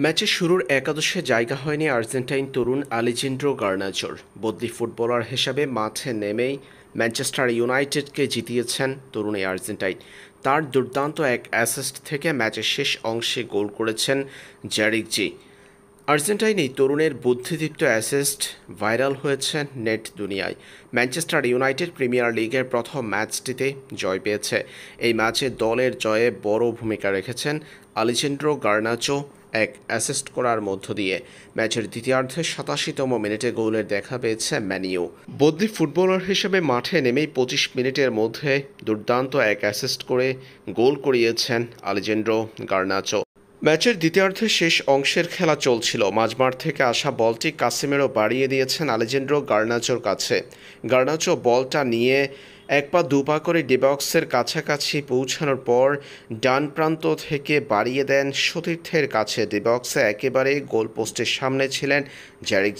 ম্যাচের শুরুর একাদশে জায়গা হয়নি আর্জেন্টাইন তরুণ আলেজান্দ্রো গার্নাচোর। বদলি ফুটবলার হিসাবে মাঠে নেমেই ম্যানচেস্টার ইউনাইটেডকে জিতিয়েছেন তরুণ এই আর্জেন্টাইন। তার দুর্দান্ত এক অ্যাসিস্ট থেকে ম্যাচের শেষ অংশে গোল করেছেন জি। আর্জেন্টাইন এই তরুণের বুদ্ধিদীপ্ত অ্যাসিস্ট ভাইরাল হয়েছে নেট দুনিয়ায়। ম্যানচেস্টার ইউনাইটেড প্রিমিয়ার লিগের প্রথম ম্যাচটিতে জয় পেয়েছে। এই ম্যাচে দলের জয়ে বড় ভূমিকা রেখেছেন আলেজান্দ্রো গার্নাচো এক অ্যাসিস্ট করার মধ্য দিয়ে। ম্যাচের দ্বিতীয়ার্ধে ৮৭তম মিনিটে গোলের দেখা পেয়েছে ম্যানিউ। বদলি ফুটবলার হিসেবে মাঠে নেমেই ২৫ মিনিটের মধ্যে দুর্দান্ত এক অ্যাসিস্ট করে গোল করিয়েছেন আলেজান্দ্রো গার্নাচো। ম্যাচের দ্বিতীয়ার্ধের শেষ অংশের খেলা চলছিল। মাঝমাঠ থেকে আসা বলটি কাসেমিরো বাড়িয়ে দিয়েছেন আলেজান্দ্রো গার্নাচোর কাছে। গার্নাচো বলটা নিয়ে এক পা দুপা করে ডিবক্সের কাছাকাছি পৌঁছানোর পর ডান প্রান্ত থেকে বাড়িয়ে দেন সতীর্থের কাছে। ডিবক্সে একেবারে গোলপোস্টের সামনে ছিলেন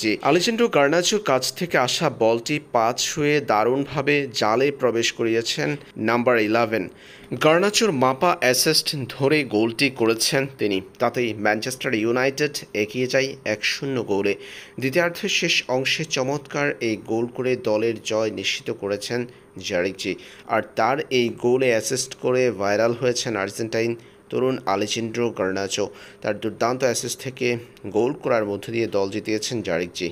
জি। আলেজান্দ্রো গার্নাচোর কাছ থেকে আসা বলটি পা ছুঁয়ে দারুণভাবে জালে প্রবেশ করিয়েছেন নাম্বার 11। গার্নাচোর মাপা অ্যাসিস্ট ধরে গোলটি করেছেন তিনি। তাতেই ম্যানচেস্টার ইউনাইটেড এগিয়ে যায় ১-০ গোলে। দ্বিতীয়ার্ধের শেষ অংশে চমৎকার এই গোল করে দলের জয় নিশ্চিত করেছেন জি। আর তার এই গোলে অ্যাসিস্ট করে ভাইরাল হয়েছেন আর্জেন্টাইন তরুণ আলেজান্দ্রো গার্নাচো। তার দুর্দান্ত অ্যাসিস্ট থেকে গোল করার মধ্য দিয়ে দল জিতিয়েছেন জি।